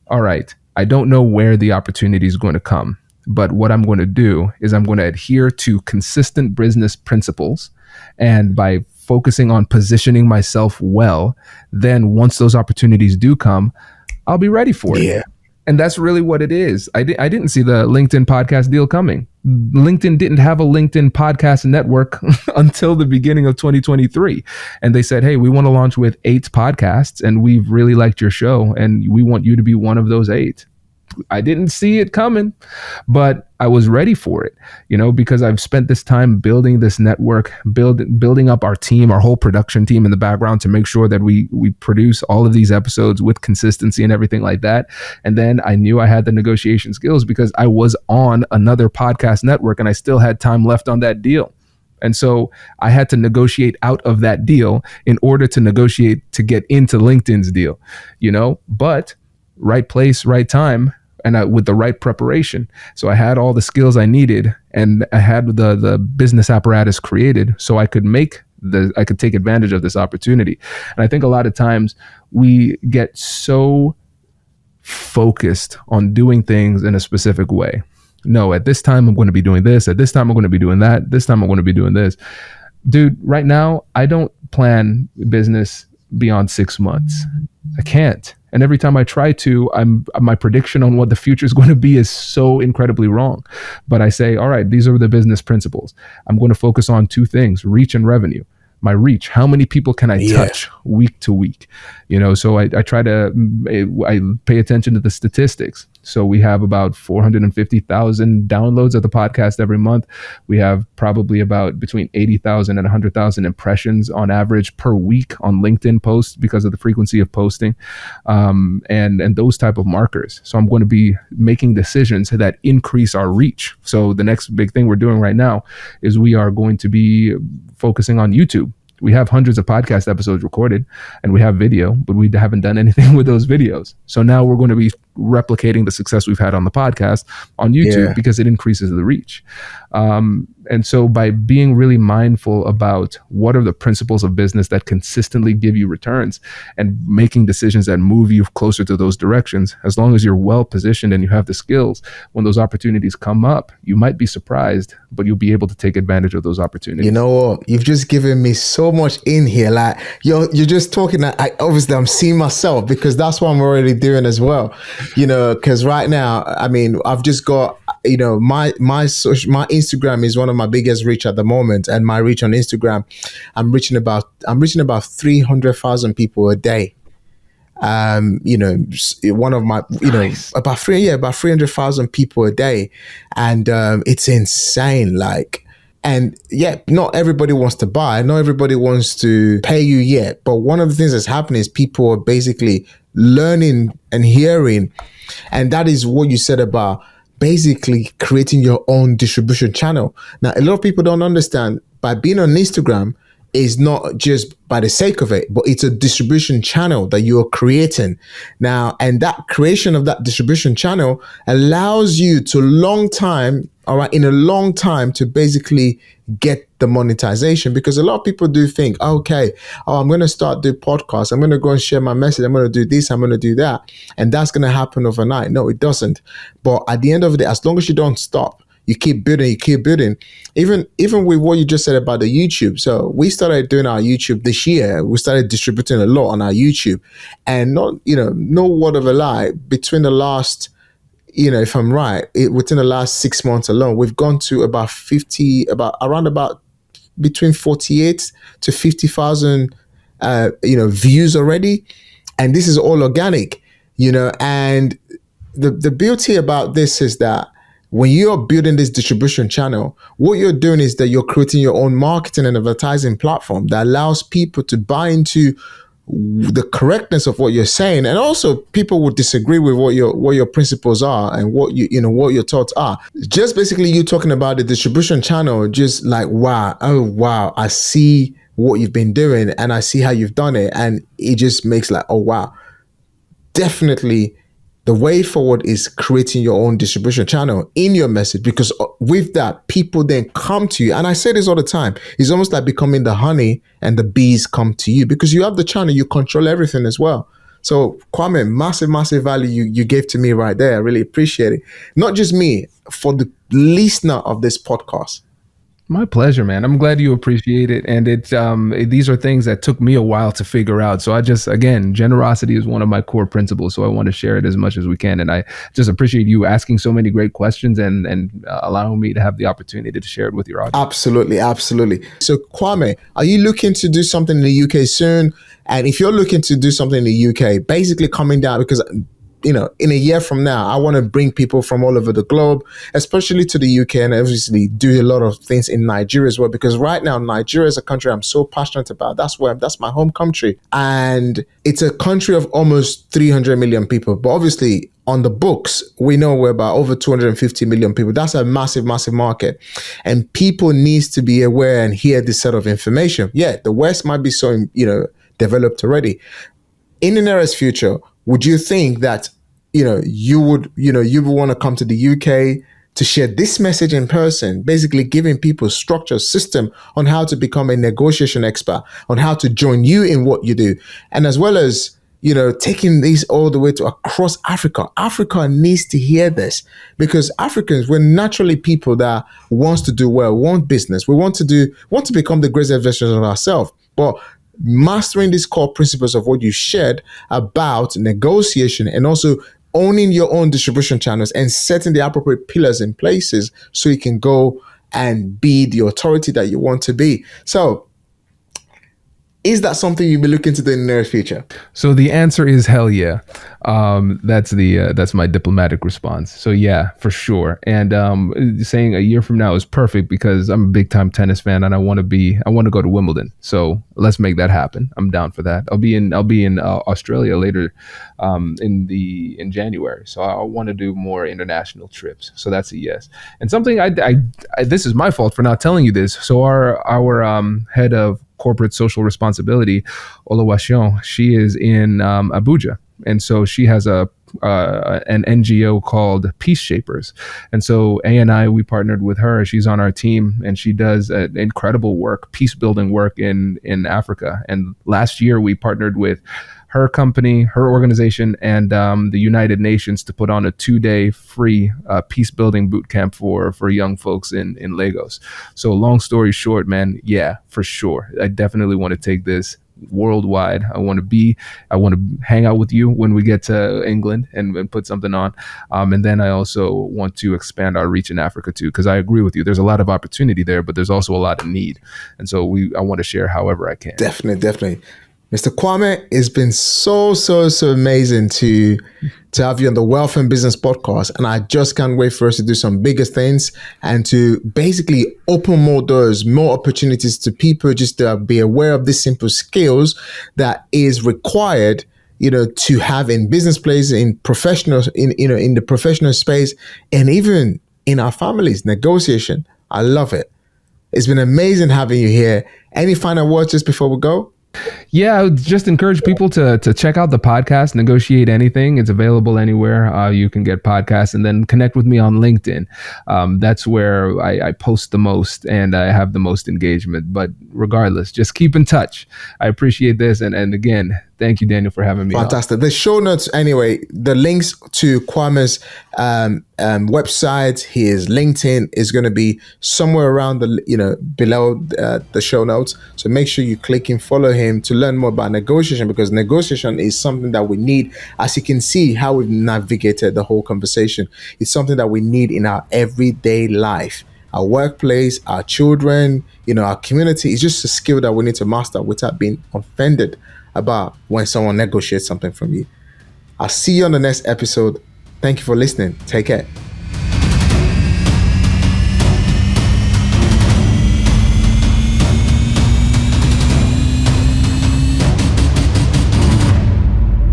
[SPEAKER 1] all right, I don't know where the opportunity is going to come, but what I'm going to do is I'm going to adhere to consistent business principles. And by focusing on positioning myself well, then once those opportunities do come, I'll be ready for it.
[SPEAKER 2] Yeah.
[SPEAKER 1] And that's really what it is. I didn't see the LinkedIn podcast deal coming. LinkedIn didn't have a LinkedIn podcast network until the beginning of 2023. And they said, hey, we want to launch with 8 podcasts and we've really liked your show and we want you to be one of those 8. I didn't see it coming, but I was ready for it, because I've spent this time building this network, building up our team, our whole production team in the background to make sure that we produce all of these episodes with consistency and everything like that. And then I knew I had the negotiation skills because I was on another podcast network and I still had time left on that deal. And so I had to negotiate out of that deal in order to negotiate to get into LinkedIn's deal, but right place, right time, and with the right preparation. So I had all the skills I needed and I had the business apparatus created so I could take advantage of this opportunity. And I think a lot of times we get so focused on doing things in a specific way. No, at this time I'm going to be doing this. At this time I'm going to be doing that. This time I'm going to be doing this. Dude, right now I don't plan business beyond 6 months. I can't. And every time I try to, my prediction on what the future is going to be is so incredibly wrong. But I say, all right, these are the business principles. I'm going to focus on 2 things, reach and revenue. My reach, how many people can I touch week to week? So I try to, I pay attention to the statistics. So we have about 450,000 downloads of the podcast every month. We have probably about between 80,000 and 100,000 impressions on average per week on LinkedIn posts because of the frequency of posting, and those type of markers. So I'm going to be making decisions that increase our reach. So the next big thing we're doing right now is we are going to be focusing on YouTube. We have hundreds of podcast episodes recorded and we have video, but we haven't done anything with those videos. So now we're going to be replicating the success we've had on the podcast on YouTube because it increases the reach. And so by being really mindful about what are the principles of business that consistently give you returns and making decisions that move you closer to those directions, as long as you're well positioned and you have the skills, when those opportunities come up, you might be surprised, but you'll be able to take advantage of those opportunities.
[SPEAKER 2] You know what? You've just given me so much in here. Like you're just talking that obviously I'm seeing myself because that's what I'm already doing as well. Because right now, I mean, I've just got, my Instagram is one of my biggest reach at the moment, and my reach on Instagram, I'm reaching about 300,000 people a day. One of my,
[SPEAKER 1] Nice.
[SPEAKER 2] about 300,000 people a day, and it's insane. Like, and not everybody wants to buy, not everybody wants to pay you yet. But one of the things that's happening is people are basically learning and hearing, and that is what you said about basically creating your own distribution channel. Now, a lot of people don't understand by being on Instagram is not just by the sake of it, but it's a distribution channel that you're creating now. And that creation of that distribution channel allows you to in a long time to basically get the monetization, because a lot of people do think, okay, I'm going to start the podcast. I'm going to go and share my message. I'm going to do this. I'm going to do that. And that's going to happen overnight. No, it doesn't. But at the end of the day, as long as you don't stop, you keep building, even with what you just said about the YouTube. So we started doing our YouTube this year. We started distributing a lot on our YouTube, and no word of a lie, between the last, if I'm right, within the last 6 months alone, we've gone to about between 48 to 50,000, views already. And this is all organic, and the beauty about this is that when you're building this distribution channel, what you're doing is that you're creating your own marketing and advertising platform that allows people to buy into the correctness of what you're saying. And also people will disagree with what your principles are and what what your thoughts are. Just basically you talking about the distribution channel, just like, wow, I see what you've been doing and I see how you've done it. And it just makes like, oh, wow, definitely The way forward is creating your own distribution channel in your message, because with that, people then come to you. And I say this all the time. It's almost like becoming the honey and the bees come to you because you have the channel, you control everything as well. So Kwame, massive, massive value you gave to me right there. I really appreciate it. Not just me, for the listener of this podcast.
[SPEAKER 1] My pleasure, man. I'm glad you appreciate it. And these are things that took me a while to figure out. So again, generosity is one of my core principles. So I want to share it as much as we can. And I just appreciate you asking so many great questions and allowing me to have the opportunity to share it with your audience.
[SPEAKER 2] Absolutely, absolutely. So Kwame, are you looking to do something in the UK soon? And if you're looking to do something in the UK, basically coming down, because in a year from now, I want to bring people from all over the globe, especially to the UK, and obviously do a lot of things in Nigeria as well. Because right now, Nigeria is a country I'm so passionate about. That's my home country. And it's a country of almost 300 million people. But obviously, on the books, we know we're about over 250 million people. That's a massive, massive market. And people needs to be aware and hear this sort of information. Yeah, the West might be so, developed already. In the nearest future, would you think that you would want to come to the UK to share this message in person, basically giving people structure, system on how to become a negotiation expert, on how to join you in what you do, and as well as taking these all the way to across Africa. Africa needs to hear this, because Africans, we're naturally people that wants to do well, want business, we want to become the greatest versions of ourselves, but mastering these core principles of what you shared about negotiation and also owning your own distribution channels and setting the appropriate pillars in places so you can go and be the authority that you want to be. So is that something you'll be looking to do in the near future?
[SPEAKER 1] So the answer is hell yeah. That's my diplomatic response. So yeah, for sure. And saying a year from now is perfect because I'm a big time tennis fan and I want to go to Wimbledon. So let's make that happen. I'm down for that. I'll be in Australia later in January. So I want to do more international trips. So that's a yes. And something I this is my fault for not telling you this. So our head of corporate social responsibility, Oluwaseun, she is in Abuja. And so she has an NGO called Peace Shapers. And so A and I, we partnered with her. She's on our team and she does incredible work, peace building work in Africa. And last year we partnered with her company, her organization, and the United Nations to put on a 2-day free peace building boot camp for young folks in Lagos. So long story short, man, yeah, for sure. I definitely want to take this worldwide. I want to hang out with you when we get to England and put something on. And then I also want to expand our reach in Africa too, because I agree with you. There's a lot of opportunity there, but there's also a lot of need. And so I want to share however I can.
[SPEAKER 2] Definitely. Mr. Kwame, it's been so amazing to have you on the Wealth and Business Podcast. And I just can't wait for us to do some bigger things and to basically open more doors, more opportunities to people just to be aware of these simple skills that is required, to have in business places, in professional, in the professional space, and even in our families, negotiation. I love it. It's been amazing having you here. Any final words just before we go?
[SPEAKER 1] Yeah, I would just encourage people to check out the podcast, Negotiate Anything. It's available anywhere you can get podcasts, and then connect with me on LinkedIn. That's where I post the most and I have the most engagement. But regardless, just keep in touch. I appreciate this. And again, thank you, Daniel, for having me.
[SPEAKER 2] Fantastic. The show notes, anyway, the links to Kwame's website, his LinkedIn is going to be somewhere around below the show notes. So make sure you click and follow him to learn more about negotiation, because negotiation is something that we need. As you can see how we've navigated the whole conversation, it's something that we need in our everyday life, our workplace, our children, our community. It's just a skill that we need to master without being offended about when someone negotiates something from you. I'll see you on the next episode. Thank you for listening. Take care.